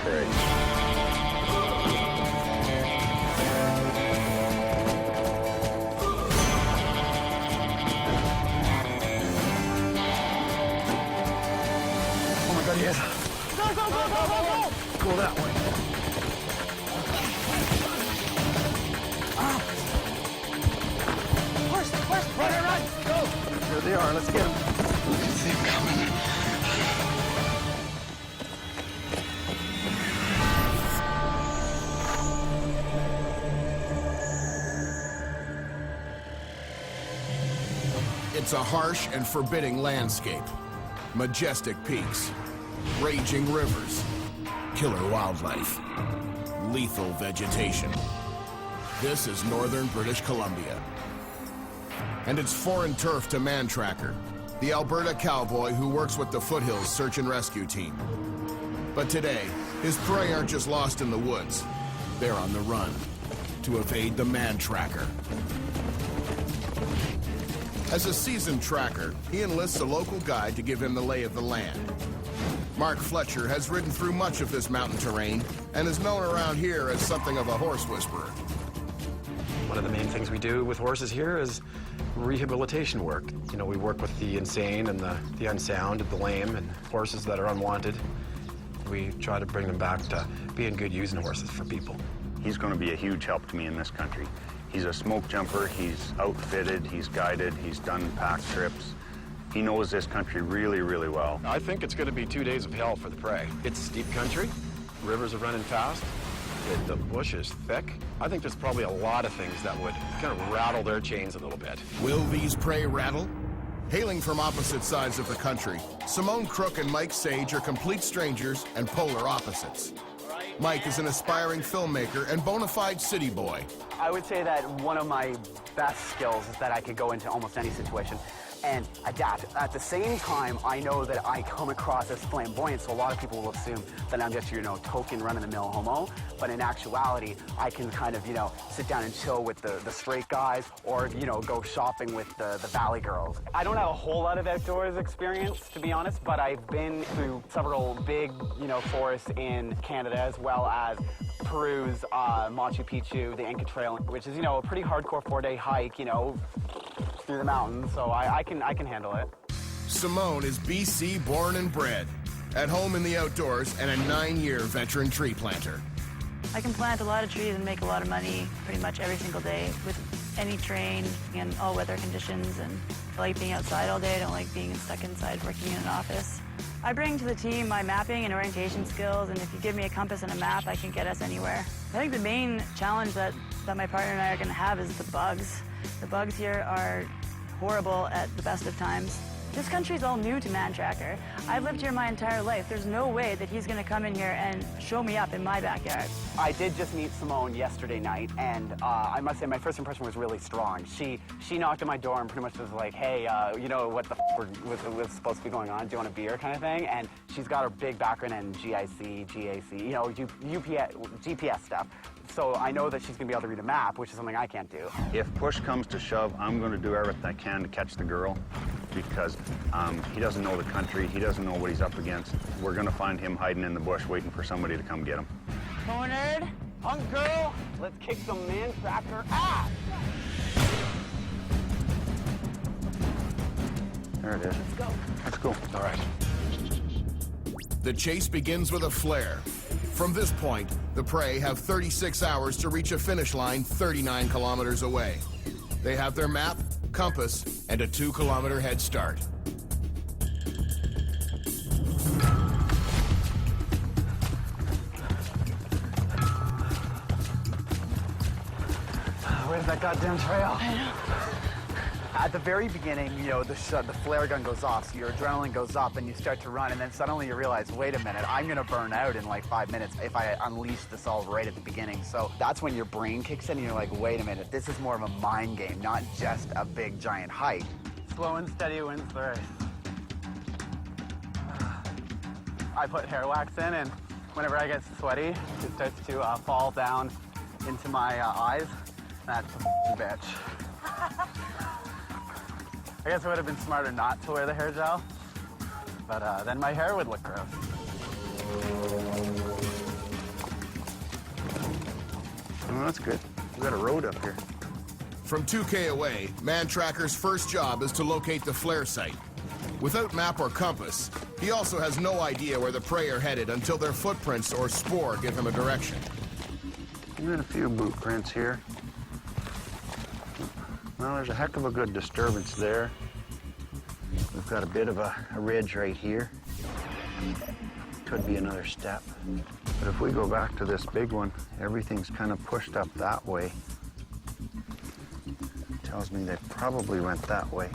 prairie. Oh my God, yes. Go, go, go, go, go, go! Go that way. Horse, run, go! There they are, let's get them. We can see them coming. It's a harsh and forbidding landscape. Majestic peaks, raging rivers, killer wildlife, lethal vegetation. This is northern British Columbia. And it's foreign turf to Mantracker, the Alberta cowboy who works with the Foothills Search and Rescue Team. But today, his prey aren't just lost in the woods. They're on the run to evade the Mantracker. As a seasoned tracker, he enlists a local guide to give him the lay of the land. Mark Fletcher has ridden through much of this mountain terrain and is known around here as something of a horse whisperer. One of the main things we do with horses here is rehabilitation work. You know, we work with the insane and the unsound and the lame and horses that are unwanted. We try to bring them back to being good using horses for people. He's going to be a huge help to me in this country. He's a smoke jumper, he's outfitted, he's guided, he's done pack trips. He knows this country really, really well. I think it's going to be 2 days of hell for the prey. It's steep country, rivers are running fast, the bush is thick. I think there's probably a lot of things that would kind of rattle their chains a little bit. Will these prey rattle? Hailing from opposite sides of the country, Simone Crook and Mike Sage are complete strangers and polar opposites. Mike is an aspiring filmmaker and bona fide city boy. I would say that one of my best skills is that I could go into almost any situation and adapt. At the same time, I know that I come across as flamboyant, so a lot of people will assume that I'm just, token run-of-the-mill homo. But in actuality, I can kind of, sit down and chill with the straight guys or, go shopping with the valley girls. I don't have a whole lot of outdoors experience, to be honest, but I've been through several big, forests in Canada, as well as Peru's Machu Picchu, the Inca Trail, which is, a pretty hardcore 4-day hike, through the mountains, so I can handle it. Simone is BC born and bred, at home in the outdoors and a 9-year veteran tree planter. I can plant a lot of trees and make a lot of money pretty much every single day with any terrain and all weather conditions, and I like being outside all day. I don't like being stuck inside working in an office. I bring to the team my mapping and orientation skills, and if you give me a compass and a map, I can get us anywhere. I think the main challenge that my partner and I are going to have is the bugs. The bugs here are horrible at the best of times. This country's all new to Mantracker. I've lived here my entire life. There's no way that he's going to come in here and show me up in my backyard. I did just meet Simone yesterday night, and I must say my first impression was really strong. She knocked at my door and pretty much was like, hey, what the was supposed to be going on? Do you want a beer kind of thing? And she's got a big background in GIC, GAC, UPS, GPS stuff. So I know that she's going to be able to read a map, which is something I can't do. If push comes to shove, I'm going to do everything I can to catch the girl because he doesn't know the country. He doesn't know what he's up against. We're going to find him hiding in the bush waiting for somebody to come get him. Cornered, punk girl, let's kick some Mantracker ass. There it is. Let's go. Let's go. All right. The chase begins with a flare. From this point, the prey have 36 hours to reach a finish line 39 kilometers away. They have their map, compass, and a 2-kilometer head start. Where's that goddamn trail? I know. At the very beginning, the flare gun goes off, so your adrenaline goes up and you start to run, and then suddenly you realize, wait a minute, I'm gonna burn out in like 5 minutes if I unleash this all right at the beginning. So that's when your brain kicks in and you're like, wait a minute, this is more of a mind game, not just a big giant hike. Slow and steady wins the race. I put hair wax in, and whenever I get sweaty, it starts to fall down into my eyes. That's a bitch. I guess it would have been smarter not to wear the hair gel, but then my hair would look gross. Oh, that's good. We got a road up here. From 2K away, Mantracker's first job is to locate the flare site. Without map or compass, he also has no idea where the prey are headed until their footprints or spoor give him a direction. We got a few boot prints here. Well, there's a heck of a good disturbance there. We've got a bit of a ridge right here. Could be another step. But if we go back to this big one, everything's kind of pushed up that way. Tells me they probably went that way.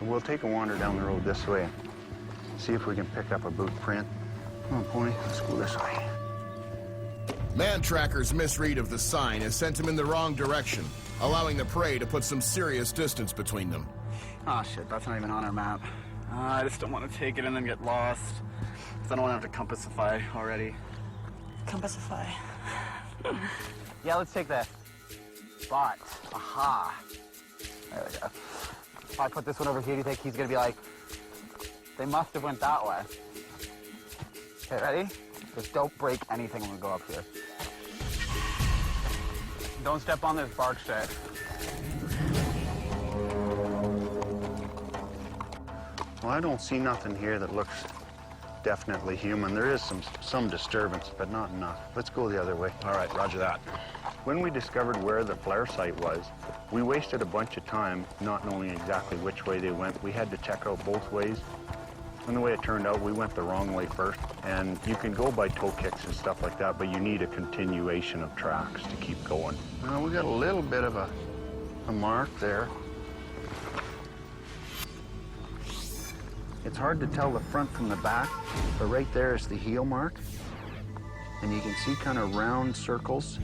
We'll take a wander down the road this way and see if we can pick up a boot print. Come on, Pony, let's go this way. Mantracker's misread of the sign has sent him in the wrong direction, allowing the prey to put some serious distance between them. Oh shit, that's not even on our map. I just don't want to take it and then get lost. Because I don't want to have to compassify already. Compassify. Yeah, let's take this. But, aha. There we go. If I put this one over here, do you think he's going to be like, they must have went that way? Okay, ready? Just don't break anything when we go up here. Don't step on this bark shit. Well, I don't see nothing here that looks definitely human. There is some disturbance, but not enough. Let's go the other way. All right, roger that. When we discovered where the flare site was, we wasted a bunch of time not knowing exactly which way they went. We had to check out both ways. And the way it turned out, we went the wrong way first. And you can go by toe kicks and stuff like that, but you need a continuation of tracks to keep going. Well, we got a little bit of a mark there. It's hard to tell the front from the back, but right there is the heel mark. And you can see kind of round circles.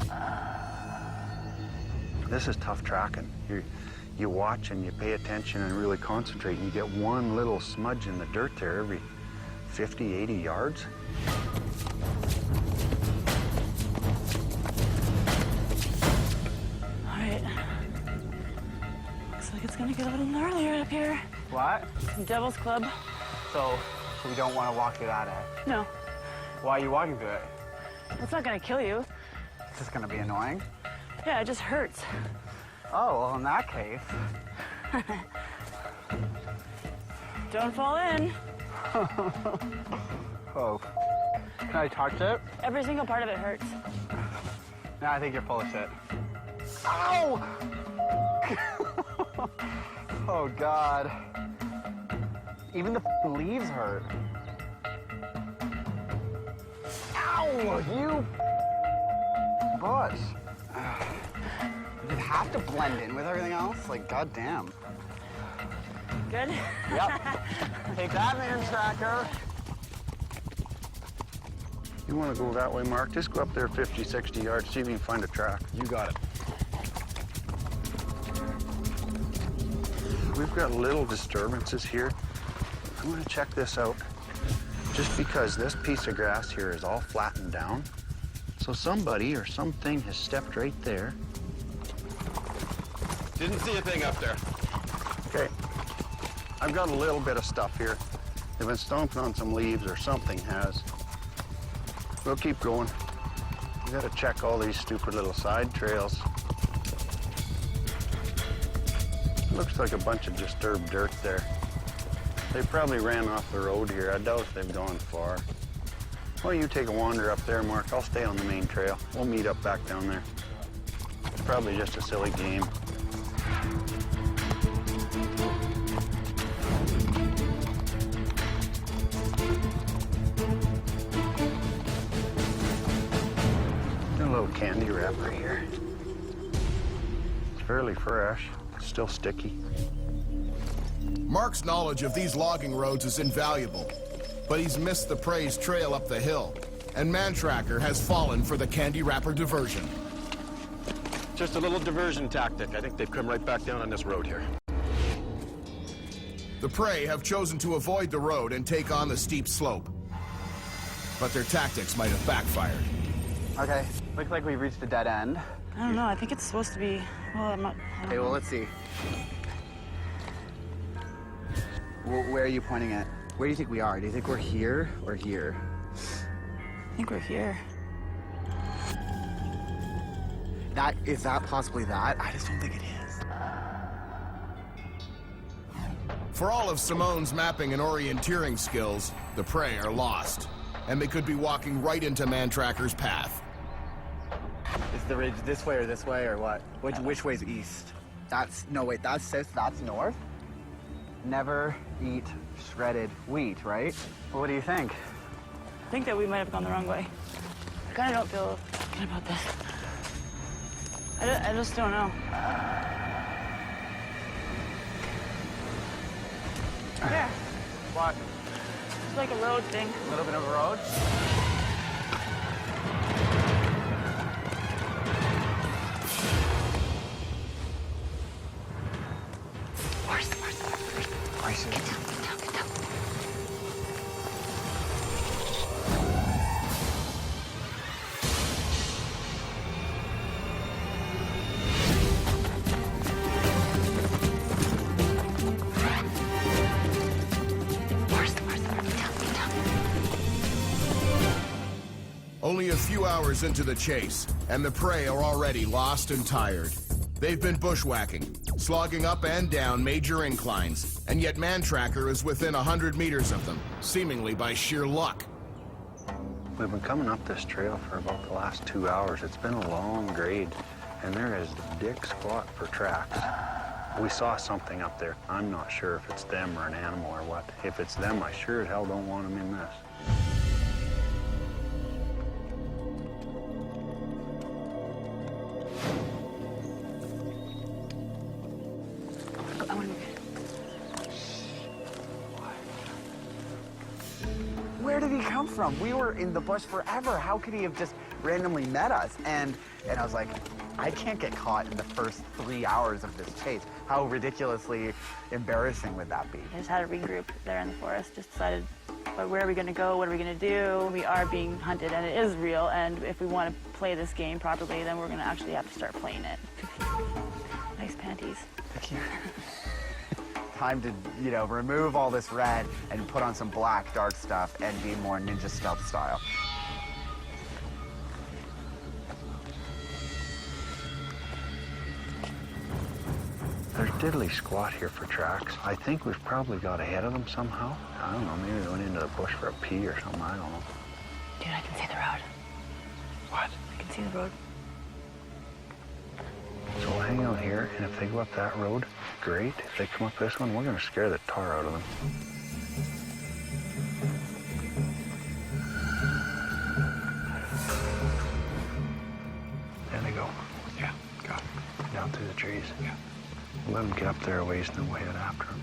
This is tough tracking. You watch and you pay attention and really concentrate, and you get one little smudge in the dirt there every 50, 80 yards. All right. Looks like it's gonna get a little gnarlier up here. What? Devil's Club. So we don't want to walk through that, eh? No. Why are you walking through it? It's not gonna kill you. It's just going to be annoying. Yeah, it just hurts. Oh, well, in that case. Don't fall in. Oh. Can I touch it? Every single part of it hurts. No, I think you're full of shit. Ow! Oh, God. Even the leaves hurt. Ow! You bush. You'd have to blend in with everything else. Like, goddamn. Good? Yep. Take that, Mantracker. You want to go that way, Mark? Just go up there 50, 60 yards, see if you can find a track. You got it. We've got little disturbances here. I'm going to check this out. Just because this piece of grass here is all flattened down, so somebody or something has stepped right there. Didn't see a thing up there. Okay, I've got a little bit of stuff here. They've been stomping on some leaves or something has. We'll keep going. We got to check all these stupid little side trails. Looks like a bunch of disturbed dirt there. They probably ran off the road here. I doubt if they've gone far. Well, you take a wander up there, Mark. I'll stay on the main trail. We'll meet up back down there. It's probably just a silly game. Got a little candy wrapper here. It's fairly fresh. Still sticky. Mark's knowledge of these logging roads is invaluable, but he's missed the prey's trail up the hill, and Mantracker has fallen for the candy wrapper diversion. Just a little diversion tactic. I think they've come right back down on this road here. The prey have chosen to avoid the road and take on the steep slope, but their tactics might have backfired. Okay, looks like we've reached a dead end. I don't know. I think it's supposed to be. Well, I'm not. I don't Okay, know. well, let's see. Where are you pointing at? Where do you think we are? Do you think we're here or here? I think we're here. Is that possibly that? I just don't think it is. For all of Simone's mapping and orienteering skills, the prey are lost, and they could be walking right into Mantracker's path. Is the ridge this way or this way or what? Which way's east? No wait, that's south, that's north? Never eat shredded wheat, right? Well, what do you think? I think that we might have gone the wrong way. I kind of don't feel good about this. I just don't know. Yeah. What? It's like a road thing. A little bit of a road? Horse. Get down. Only a few hours into the chase, and the prey are already lost and tired. They've been bushwhacking, slogging up and down major inclines, and yet Mantracker is within 100 meters of them, seemingly by sheer luck. We've been coming up this trail for about the last 2 hours. It's been a long grade, and there is dick squat for tracks. We saw something up there. I'm not sure if it's them or an animal or what. If it's them, I sure as hell don't want them in this. Where did he come from? We were in the bush forever. How could he have just randomly met us? And I was like, I can't get caught in the first 3 hours of this chase. How ridiculously embarrassing would that be? I just had a regroup there in the forest, just decided, where are we gonna go, what are we gonna do? We are being hunted and it is real, and if we wanna play this game properly, then we're gonna actually have to start playing it. Nice panties. Thank you. Time to, remove all this red and put on some black, dark stuff and be more ninja stealth style. There's diddly squat here for tracks. I think we've probably got ahead of them somehow. I don't know, maybe they went into the bush for a pee or something, I don't know. Dude, I can see the road. What? I can see the road. So we'll hang out here, and if they go up that road, great. If they come up this one, we're gonna scare the tar out of them. There they go. Yeah, got it. Down through the trees. Yeah. Let them get up there a ways and then we'll head after them.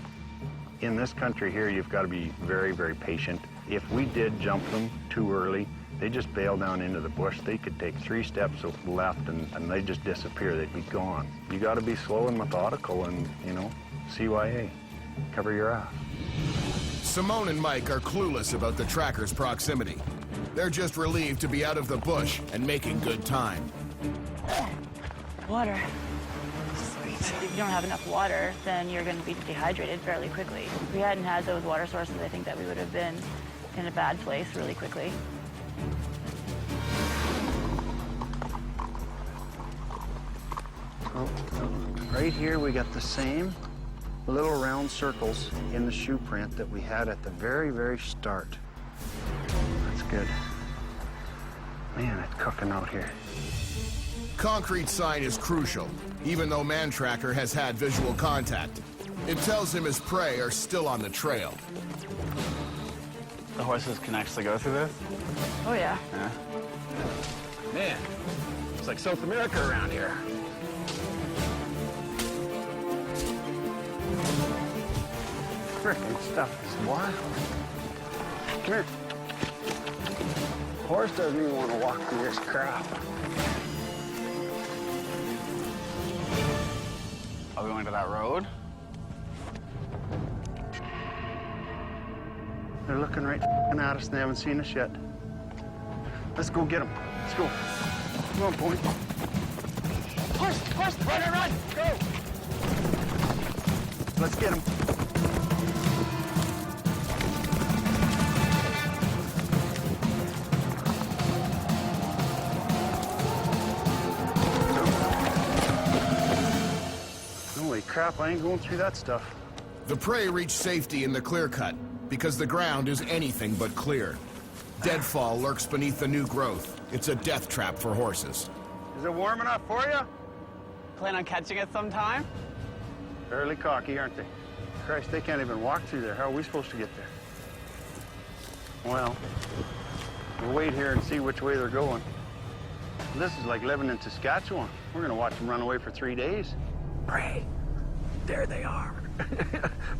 In this country here, you've got to be very, very patient. If we did jump them too early, they just bail down into the bush. They could take 3 steps left and they just disappear. They'd be gone. You got to be slow and methodical and, CYA. Cover your ass. Simone and Mike are clueless about the tracker's proximity. They're just relieved to be out of the bush and making good time. Water. Sweet. If you don't have enough water, then you're going to be dehydrated fairly quickly. If we hadn't had those water sources, I think that we would have been in a bad place really quickly. Right here, we got the same little round circles in the shoe print that we had at the very, very start. That's good. Man, it's cooking out here. Concrete sign is crucial, even though Mantracker has had visual contact. It tells him his prey are still on the trail. The horses can actually go through this? Oh, yeah. Yeah. Man, it's like South America around here. Frickin' stuff is wild. Come here. Horse doesn't even want to walk through this crap. Are we going to that road? They're looking right at us and they haven't seen us yet. Let's go get them. Let's go. Come on, boy. Horse, run, go! Let's get them. crap, I ain't going through that stuff. The prey reach safety in the clear cut because the ground is anything but clear. Deadfall lurks beneath the new growth. It's a death trap for horses. Is it warm enough for you? Plan on catching it sometime? Fairly cocky, aren't they? Christ, they can't even walk through there. How are we supposed to get there? Well, we'll wait here and see which way they're going. This is like living in Saskatchewan. We're gonna watch them run away for 3 days. Prey. There they are.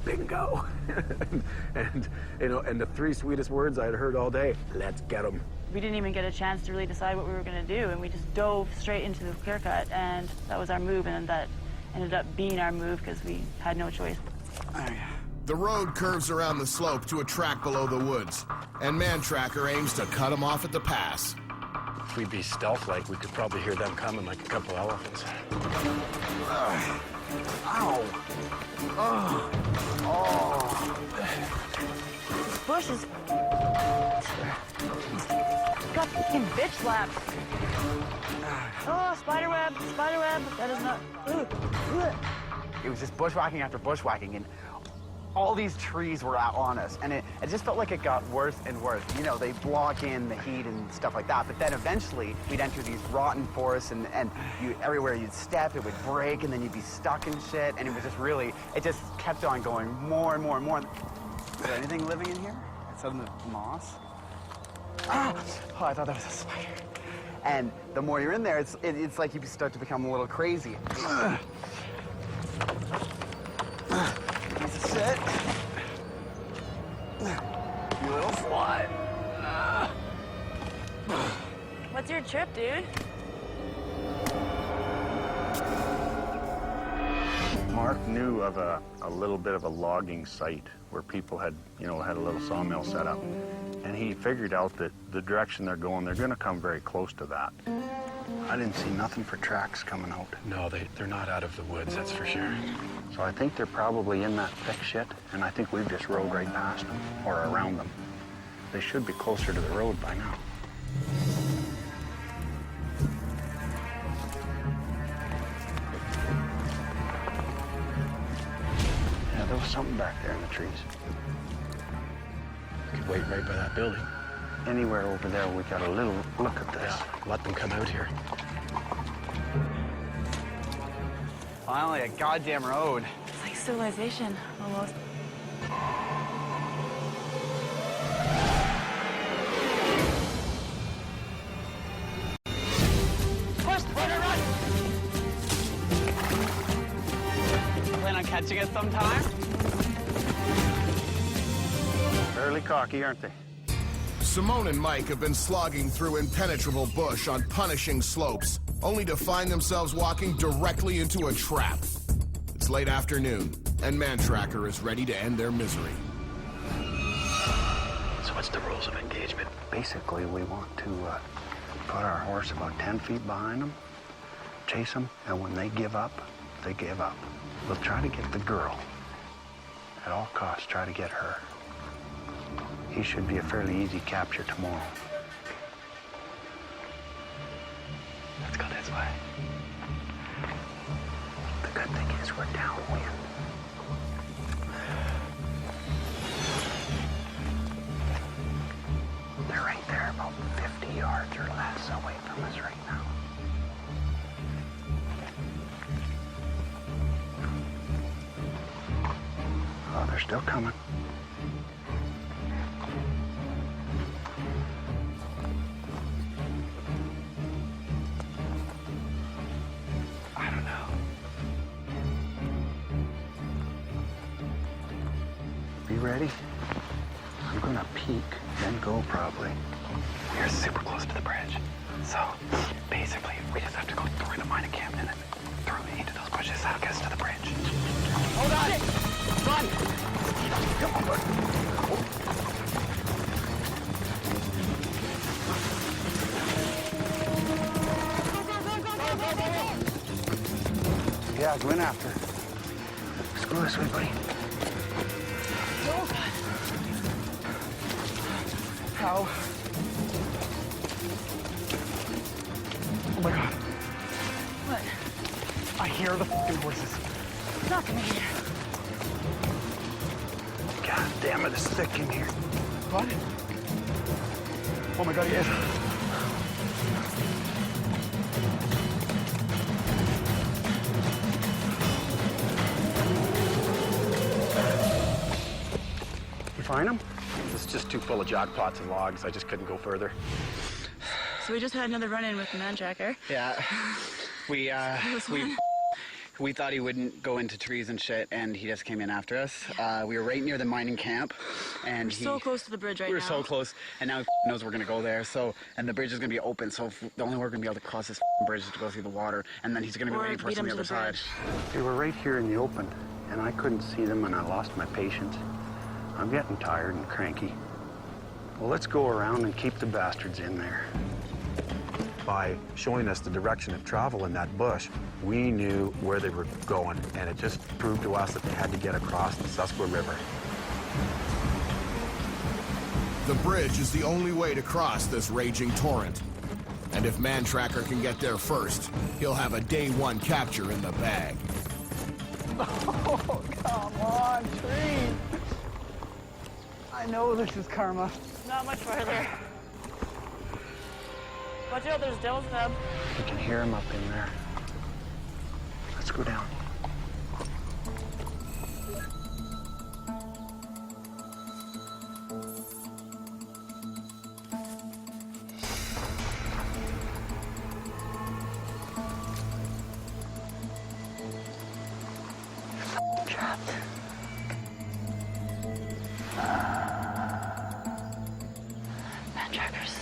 Bingo. and the three sweetest words I'd heard all day. Let's get them. We didn't even get a chance to really decide what we were going to do, and we just dove straight into the clear cut, and that was our move, and that ended up being our move because we had no choice. The road curves around the slope to a track below the woods, and Mantracker aims to cut him off at the pass. If we'd be stealth-like, we could probably hear them coming like a couple elephants. Ow! This bush is got fucking bitch slapped. Oh, spiderweb, spiderweb. That is not. It was just bushwhacking after bushwhacking, and all these trees were out on us, and it just felt like it got worse and worse. You know, they block in the heat and stuff like that, but then eventually we'd enter these rotten forests, and everywhere you'd step, it would break, and then you'd be stuck in shit, and it was just really, it just kept on going more and more and more. Is there anything living in here? It's on the moss. Oh, I thought that was a spider. And the more you're in there, it's like you start to become a little crazy. Piece of shit. You little slut. What's your trip, dude? Mark knew of a little bit of a logging site where people had a little sawmill set up. And he figured out that the direction they're going, they're going to come very close to that. I didn't see nothing for tracks coming out. No, they're not out of the woods, that's for sure. So I think they're probably in that thick shit, and I think we've just rode right past them, or around them. They should be closer to the road by now. Yeah, there was something back there in the trees. We could wait right by that building. Anywhere over there, we got a little look at this. Yeah, let them come out here. Finally, a goddamn road. It's like civilization, almost. Push, run! Plan on catching it sometime? Fairly cocky, aren't they? Simone and Mike have been slogging through impenetrable bush on punishing slopes, only to find themselves walking directly into a trap. It's late afternoon, and Mantracker is ready to end their misery. So what's the rules of engagement? Basically, we want to put our horse about 10 feet behind them, chase them, and when they give up, they give up. We'll try to get the girl. At all costs, try to get her. He should be a fairly easy capture tomorrow. Let's go this way. The good thing is we're downwind. They're right there, about 50 yards or less away from us right now. Oh, they're still coming. I don't know. Be ready. I'm gonna peek, then go probably. We're super close to the bridge. So, basically, we just have to go through the mining camp and then through into those bushes. That'll get us to the bridge. Hold on! Run! Come on, bud. Yeah, go in after. Screw this way, buddy. Oh, God. How? Oh my God. What? I hear the fucking horses. It's not gonna hear. God damn it, it's thick in here. What? Oh my God, he is. You find him? It's just too full of jackpots and logs. I just couldn't go further. So we just had another run-in with the Mantracker. Yeah. We thought he wouldn't go into trees and shit, and he just came in after us. We were right near the mining camp, and We're so close to the bridge right now. we were so close, and now he knows we're gonna go there. So, and the bridge is gonna be open. So the only way we're gonna be able to cross this bridge is to go through the water, and then he's gonna be Or waiting for us beat on the him to other the side. bridge. They were right here in the open, and I couldn't see them, and I lost my patience. I'm getting tired and cranky. Well, let's go around and keep the bastards in there. By showing us the direction of travel in that bush, we knew where they were going, and it just proved to us that they had to get across the Susquehanna River. The bridge is the only way to cross this raging torrent. And if Mantracker can get there first, he'll have a day one capture in the bag. Oh, come on, tree. I know this is karma. Not much farther. Watch out, there's Devil's Nub. We can hear him up in there. Let's go down. Trapped. Mantrackers.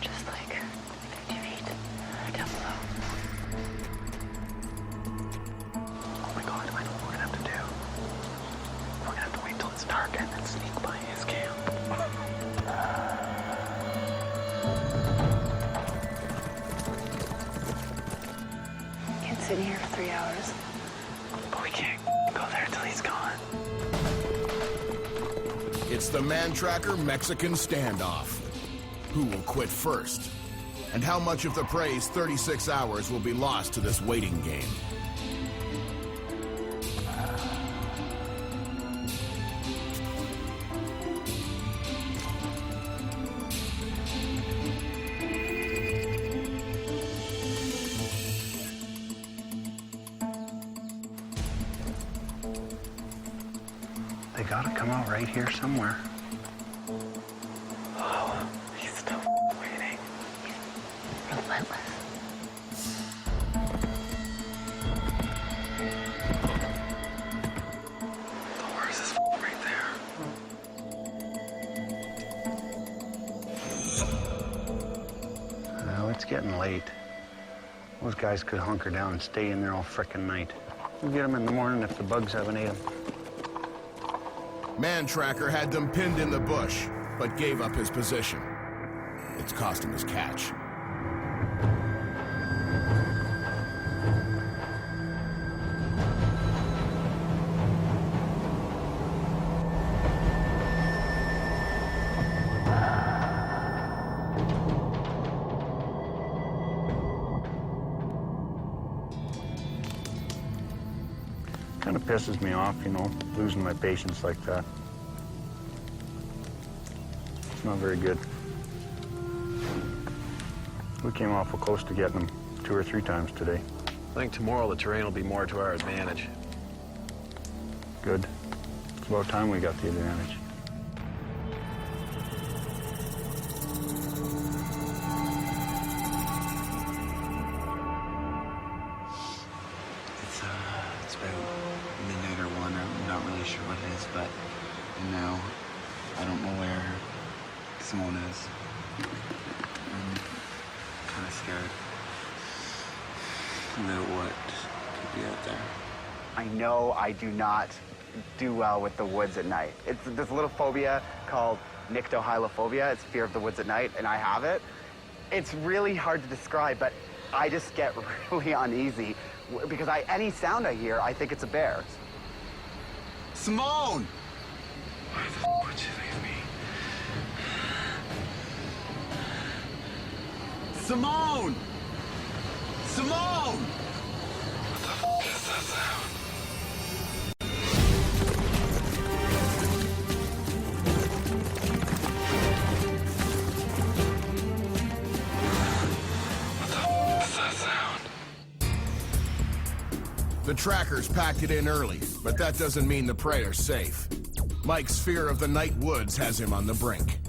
Just like 50 feet down below. Oh my God, I know what we're gonna have to do. We're gonna have to wait till it's dark and then sneak by his camp. Can't sit in here for 3 hours. But we can't go there till he's gone. It's the Mantracker Mexican standoff. Who will quit first? And how much of the prey's 36 hours will be lost to this waiting game? They gotta come out right here somewhere. Oh, he's still waiting. He's relentless. The horse is right there. Well, it's getting late. Those guys could hunker down and stay in there all frickin' night. We'll get them in the morning if the bugs haven't ate them. Mantracker had them pinned in the bush, but gave up his position. It's cost him his catch. Kind of pisses me off, you know, losing my patience like that. It's not very good. We came awful close to getting them 2 or 3 times today. I think tomorrow the terrain will be more to our advantage. Good. It's about time we got the advantage. It's about midnight or 1. I'm not really sure what it is, but now I don't know where Simone is. I'm kind of scared about what could be out there. I know I do not do well with the woods at night. It's this little phobia called nyctohylophobia. It's fear of the woods at night, and I have it. It's really hard to describe, but I just get really uneasy because any sound I hear, I think it's a bear. Simone! Why the f would you leave me? Simone! Simone! What the f is that sound? The trackers packed it in early, but that doesn't mean the prey are safe. Mike's fear of the night woods has him on the brink.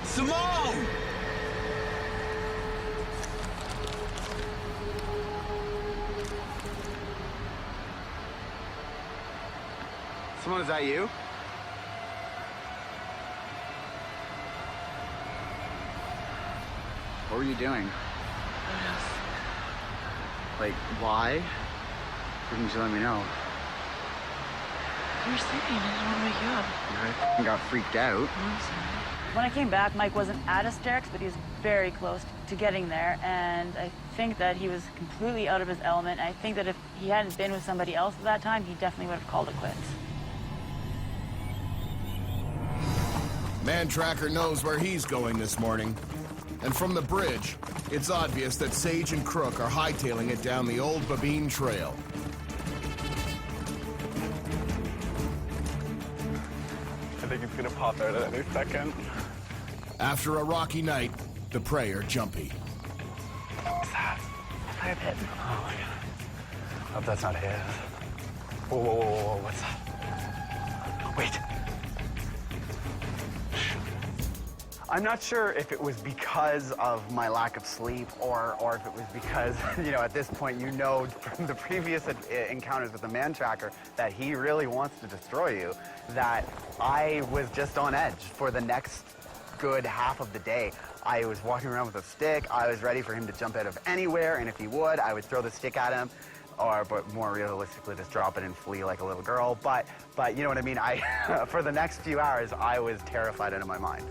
Simone! Simone, is that you? What were you doing? Like, why? Didn't you let me know? You were sleeping. I didn't want to wake you up. I got freaked out. I'm sorry. When I came back, Mike wasn't at hysterics, but he was very close to getting there, and I think that he was completely out of his element. I think that if he hadn't been with somebody else at that time, he definitely would have called it quits. Mantracker knows where he's going this morning. And from the bridge, it's obvious that Sage and Crook are hightailing it down the old Babine Trail. I think it's gonna pop out at any second. After a rocky night, the prey are jumpy. What's that? Fire pit. Oh my god. Hope that's not his. Whoa, whoa, whoa, whoa, what's that? Wait. I'm not sure if it was because of my lack of sleep or if it was because, you know, at this point, you know from the previous encounters with the Mantracker that he really wants to destroy you, that I was just on edge for the next good half of the day. I was walking around with a stick. I was ready for him to jump out of anywhere, and if he would, I would throw the stick at him, but more realistically, just drop it and flee like a little girl. But you know what I mean? For the next few hours, I was terrified out of my mind.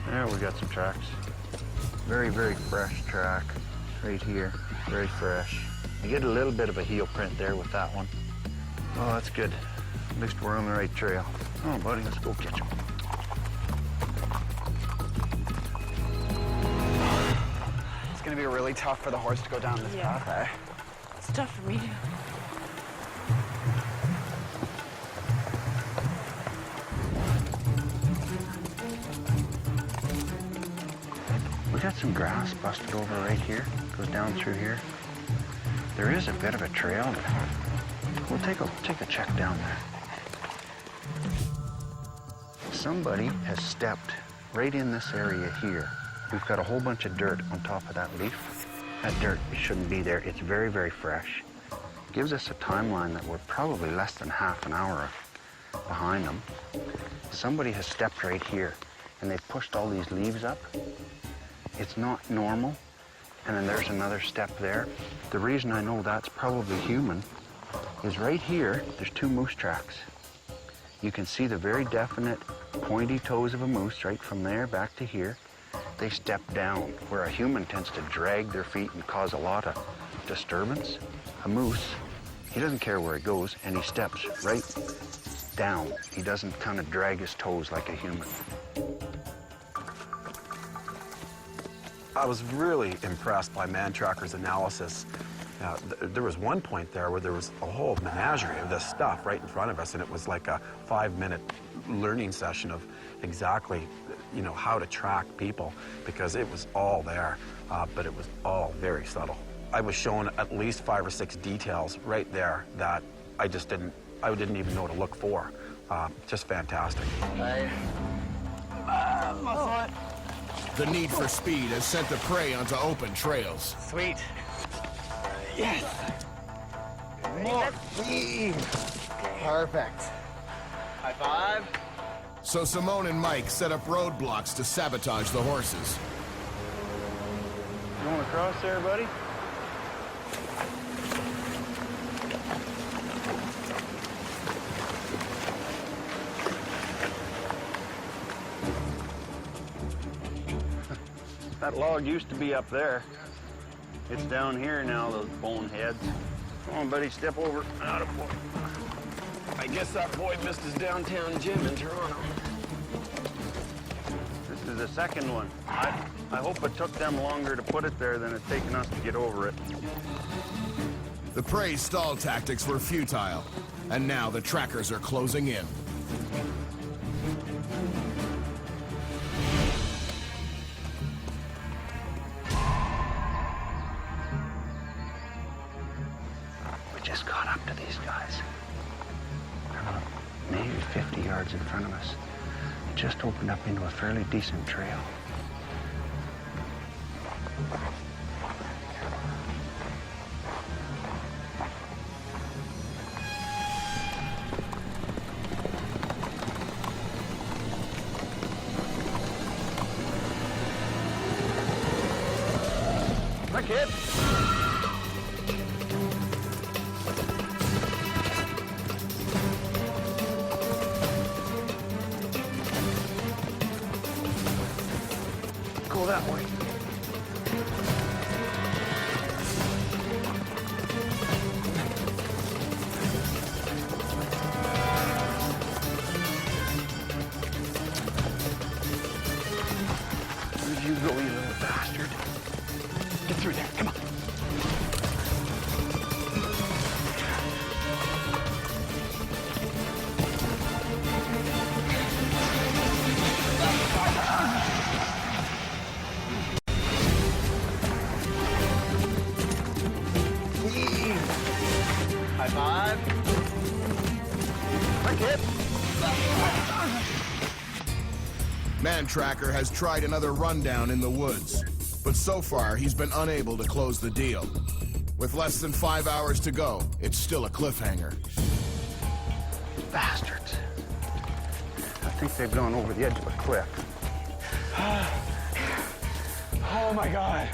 There, we got some tracks. Very, very fresh track right here. Very fresh. You get a little bit of a heel print there with that one. Oh, that's good. At least we're on the right trail. Oh, buddy, let's go catch him. It's gonna be really tough for the horse to go down this path, eh? It's tough for me too. We got some grass busted over right here. Goes down through here. There is a bit of a trail, but we'll take a check down there. Somebody has stepped right in this area here. We've got a whole bunch of dirt on top of that leaf. That dirt shouldn't be there. It's very, very fresh. Gives us a timeline that we're probably less than half an hour behind them. Somebody has stepped right here, and they've pushed all these leaves up. It's not normal. And then there's another step there. The reason I know that's probably human is right here, there's two moose tracks. You can see the very definite pointy toes of a moose right from there back to here. They step down, where a human tends to drag their feet and cause a lot of disturbance. A moose, he doesn't care where he goes, and he steps right down. He doesn't kind of drag his toes like a human. I was really impressed by Mantracker's analysis. There was one point there where there was a whole menagerie of this stuff right in front of us, and it was like a 5-minute learning session of exactly, you know, how to track people, because it was all there, but it was all very subtle. I was shown at least 5 or 6 details right there that I didn't even know to look for. Just fantastic. The need for speed has sent the prey onto open trails. Sweet. Yes. More speed. Perfect. High five. So Simone and Mike set up roadblocks to sabotage the horses. You want to cross there, buddy? That log used to be up there. It's down here now, those boneheads. Come on, buddy, step over. Attaboy. I guess that boy missed his downtown gym in Toronto. This is the second one. I hope it took them longer to put it there than it's taken us to get over it. The prey's stall tactics were futile, and now the trackers are closing in. up to these guys. They're about maybe 50 yards in front of us. It just opened up into a fairly decent trail. Hi, kid. Go that way. You go, you little bastard. Get through there, come on. High five. Hi, kid. Mantracker has tried another rundown in the woods, but so far he's been unable to close the deal. With less than 5 hours to go, it's still a cliffhanger. Bastards. I think they've gone over the edge of a cliff. Oh my God.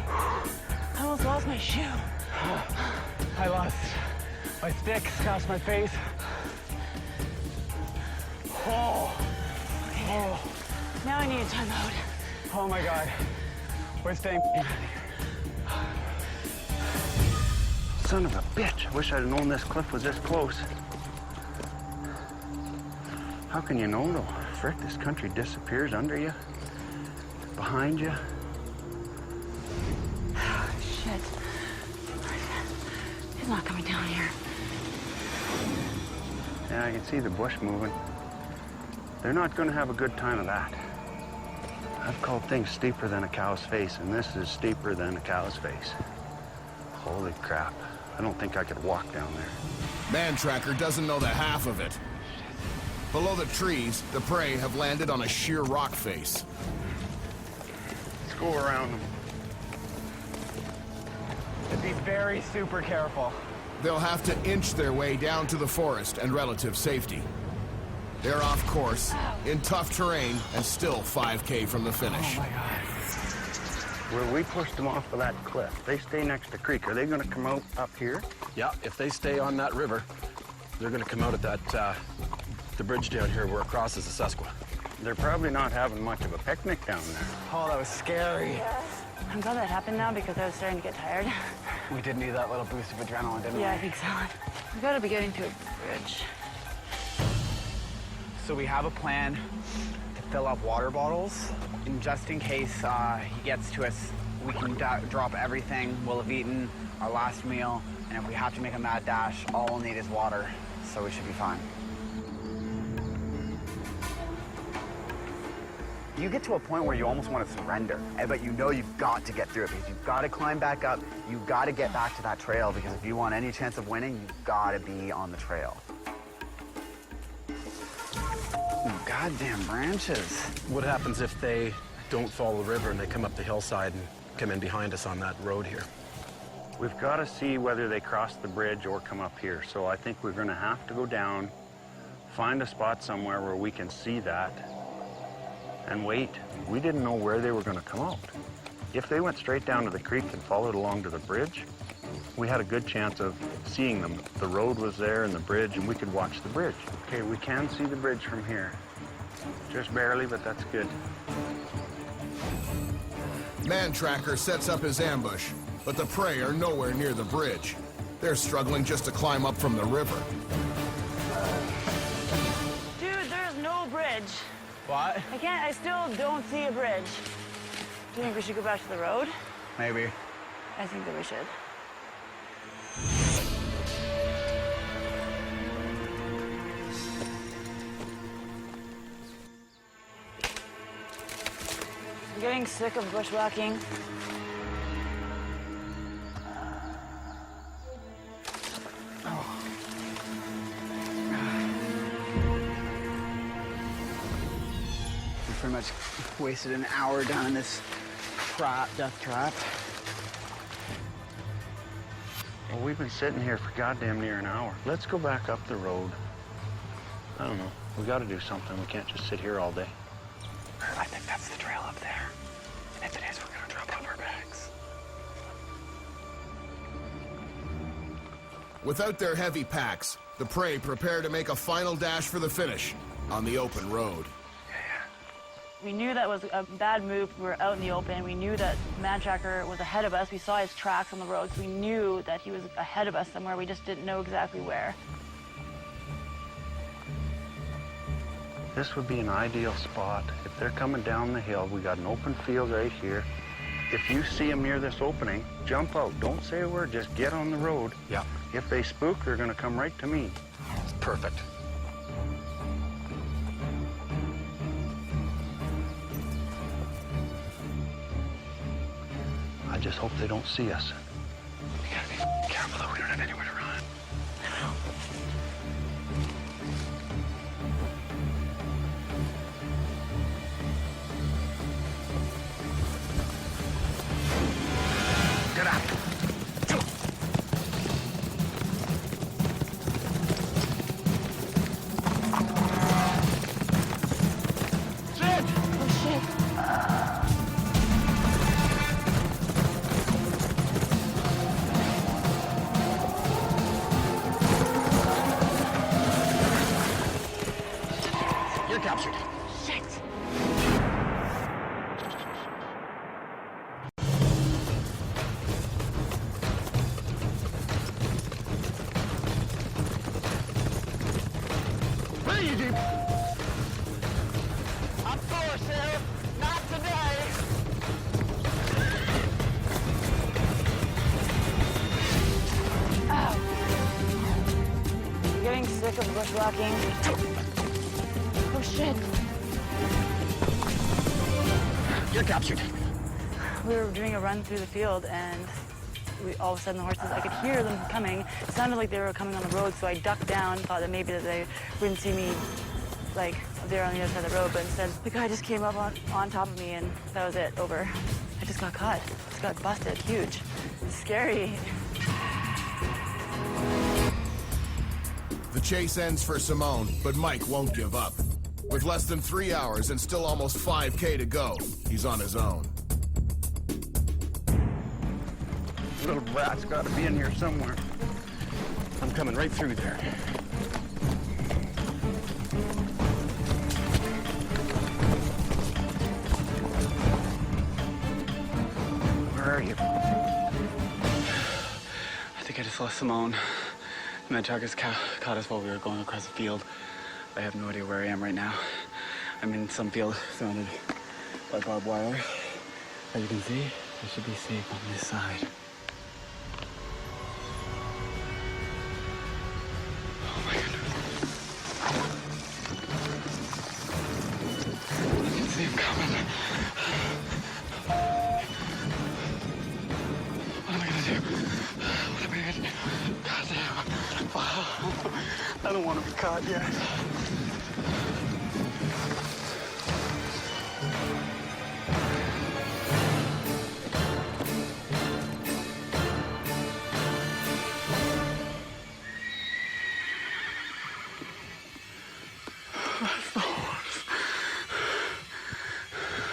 I almost lost my shoe. I lost my stick, scratched my face. Oh. Oh. Now I need a timeout. Oh my God. We're staying. Son of a bitch. I wish I'd known this cliff was this close. How can you know, though? Frick, this country disappears under you, behind you. Shit. He's not coming down here. Yeah, I can see the bush moving. They're not going to have a good time of that. I've called things steeper than a cow's face, and this is steeper than a cow's face. Holy crap. I don't think I could walk down there. Mantracker doesn't know the half of it. Below the trees, the prey have landed on a sheer rock face. Let's go around them. Be very super careful. They'll have to inch their way down to the forest and relative safety. They're off course, in tough terrain, and still 5K from the finish. Oh my God. Where we pushed them off of that cliff, they stay next to the creek. Are they going to come out up here? Yeah, if they stay on that river, they're going to come out at that, the bridge down here where it crosses the Susquehanna. They're probably not having much of a picnic down there. Oh, that was scary. I'm glad that happened now because I was starting to get tired. We did need that little boost of adrenaline, didn't we? Yeah, I think so. We gotta be getting to a bridge. So we have a plan to fill up water bottles. And just in case he gets to us, we can drop everything we'll have eaten, our last meal, and if we have to make a mad dash, all we'll need is water, so we should be fine. You get to a point where you almost want to surrender, but you know you've got to get through it because you've got to climb back up, you've got to get back to that trail because if you want any chance of winning, you've got to be on the trail. Goddamn branches. What happens if they don't follow the river and they come up the hillside and come in behind us on that road here? We've got to see whether they cross the bridge or come up here. So I think we're going to have to go down, find a spot somewhere where we can see that, and wait. We didn't know where they were going to come out. If they went straight down to the creek and followed along to the bridge, we had a good chance of seeing them. The road was there and the bridge, and we could watch the bridge. Okay, we can see the bridge from here. Just barely, but that's good. Mantracker sets up his ambush, but the prey are nowhere near the bridge. They're struggling just to climb up from the river. Dude, there's no bridge. What? I still don't see a bridge. Do you think we should go back to the road? Maybe. I think that we should. I'm getting sick of bushwhacking. much wasted an hour down in this trap, death trap. Well, we've been sitting here for goddamn near an hour. Let's go back up the road. I don't know. We got to do something. We can't just sit here all day. I think that's the trail up there. And if it is, we're going to drop off our bags. Without their heavy packs, the prey prepare to make a final dash for the finish on the open road. We knew that was a bad move. We were out in the open. We knew that Mantracker was ahead of us. We saw his tracks on the road, so we knew that he was ahead of us somewhere. We just didn't know exactly where. This would be an ideal spot. If they're coming down the hill, we got an open field right here. If you see them near this opening, jump out. Don't say a word, just get on the road. Yeah. If they spook, they're gonna come right to me. Perfect. I just hope they don't see us. We gotta be careful though, we don't have anywhere to run. Get up! You're captured. Shit! What are you doing? I'm for Sheriff. Not today. Ow. I'm getting sick of bushwhacking. Oh, shit. You're captured. We were doing a run through the field, and all of a sudden the horses, I could hear them coming. It sounded like they were coming on the road, so I ducked down, thought that maybe that they wouldn't see me, like, there on the other side of the road, but instead the guy just came up on top of me, and that was it, over. I just got caught. Just got busted, huge. It's scary. The chase ends for Simone, but Mike won't give up. With less than 3 hours and still almost 5K to go, he's on his own. Little brat's got to be in here somewhere. I'm coming right through there. Where are you? I think I just lost Simone. The Mantracker's caught us while we were going across the field. I have no idea where I am right now. I'm in some field surrounded by barbed wire. As you can see, I should be safe on this side. Oh my goodness. I can see him coming. What am I gonna do? What am I gonna do? God damn. Wow. I don't want to be caught yet.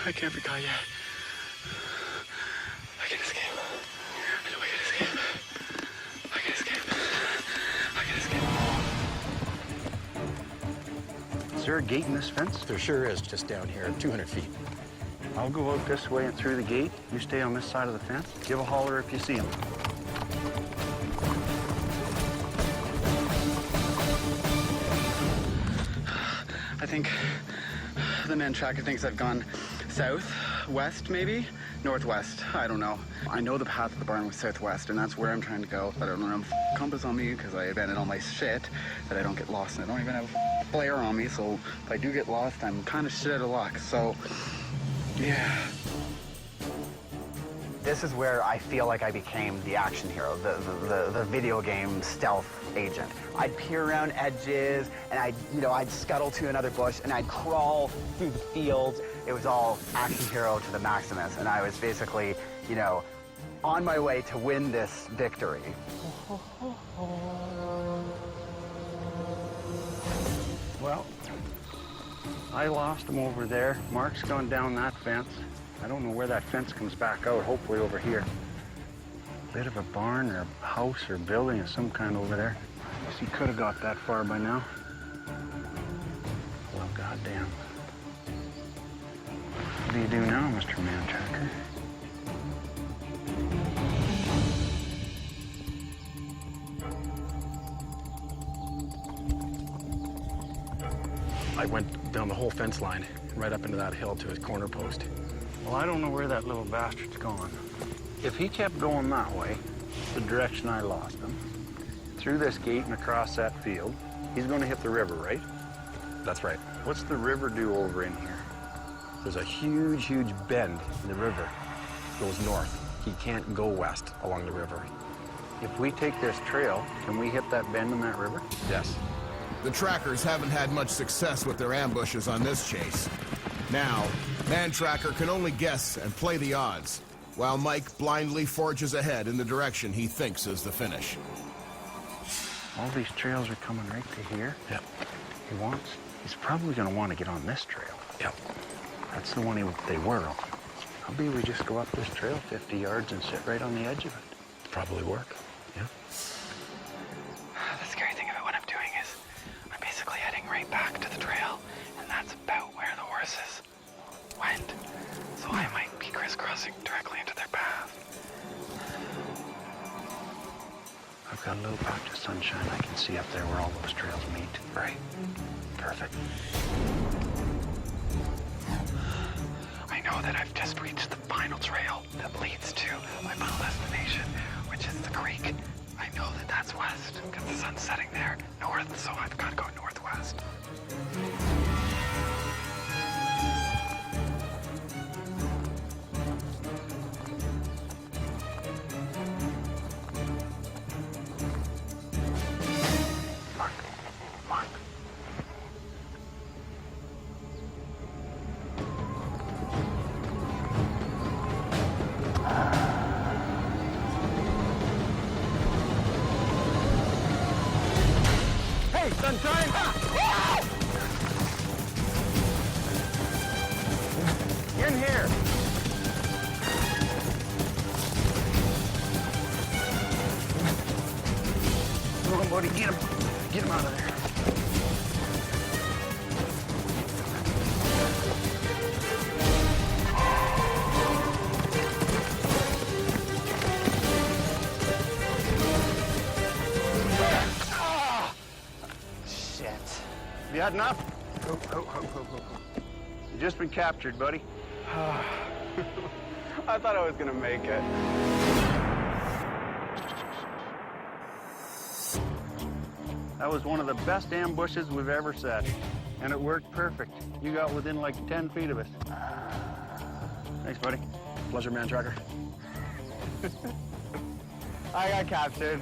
I can't be caught yet. I can escape. I know I can escape. I can escape. I can escape. Is there a gate in this fence? There sure is, just down here, 200 feet. I'll go out this way and through the gate. You stay on this side of the fence. Give a holler if you see him. I think the Mantracker thinks I've gone south, west maybe, northwest. I don't know. I know the path of the barn was southwest, and that's where I'm trying to go. I don't know. Compass on me because I abandoned all my shit that I don't get lost, and I don't even have a flare on me. So if I do get lost, I'm kind of shit out of luck. So yeah. This is where I feel like I became the action hero, the video game stealth agent. I'd peer around edges, and I'd scuttle to another bush, and I'd crawl through the fields. it was all action hero to the maximus, and I was basically, you know, on my way to win this victory. Well, I lost him over there. Mark's gone down that fence. I don't know where that fence comes back out, hopefully over here. Bit of a barn or a house or building of some kind over there. I guess he could have got that far by now. Well, goddamn. What do you do now, Mr. Mantracker? I went down the whole fence line, right up into that hill to his corner post. Well, I don't know where that little bastard's gone. If he kept going that way, the direction I lost him, through this gate and across that field, he's going to hit the river, right? That's right. What's the river do over in here? There's a huge, huge bend in the river. It goes north. He can't go west along the river. If we take this trail, can we hit that bend in that river? Yes. The trackers haven't had much success with their ambushes on this chase. Now, Mantracker can only guess and play the odds, while Mike blindly forges ahead in the direction he thinks is the finish. All these trails are coming right to here. Yep. He's probably going to want to get on this trail. Yep. That's the one they were on. Maybe we just go up this trail 50 yards and sit right on the edge of it. Probably work. Yeah. The scary thing about what I'm doing is I'm basically heading right back to the trail, and that's about where the horses went. So I might be crisscrossing directly into their path. I've got a little patch of sunshine I can see up there where all those trails meet. Right. Perfect. I know that I've just reached the final trail that leads to my final destination, which is the creek. I know that that's west, because the sun's setting there, north, so I've got to go northwest. Mark. Hey, sunshine! In here! Come on, buddy, get him. Get him out of there. Shit. You had enough? You just been captured, buddy. I thought I was gonna make it. That was one of the best ambushes we've ever set. And it worked perfect. You got within like 10 feet of us. Thanks, buddy. Pleasure, Mantracker. I got captured.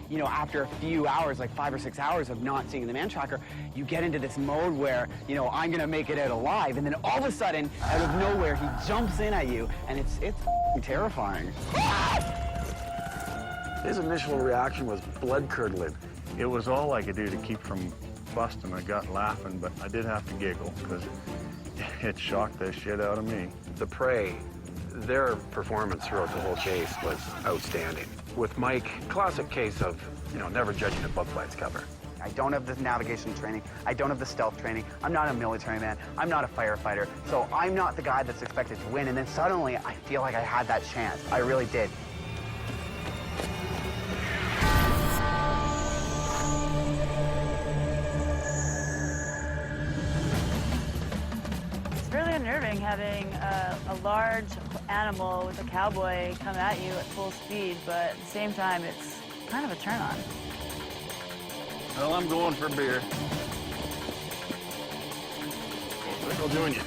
You know, after a few hours, like 5 or 6 hours of not seeing the Mantracker, you get into this mode where, you know, I'm gonna make it out alive, and then all of a sudden, out of nowhere, he jumps in at you, and it's terrifying. His initial reaction was blood-curdling. It was all I could do to keep from busting my gut laughing, but I did have to giggle because it shocked the shit out of me. The prey, their performance throughout the whole chase was outstanding. With Mike, classic case of, you know, never judging a book by its cover. I don't have the navigation training. I don't have the stealth training. I'm not a military man. I'm not a firefighter. So I'm not the guy that's expected to win. And then suddenly, I feel like I had that chance. I really did. It's really unnerving having a large animal with a cowboy come at you at full speed, but at the same time, it's kind of a turn on. Well, I'm going for beer. What's doing you?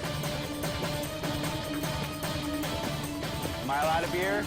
Am I allowed a beer?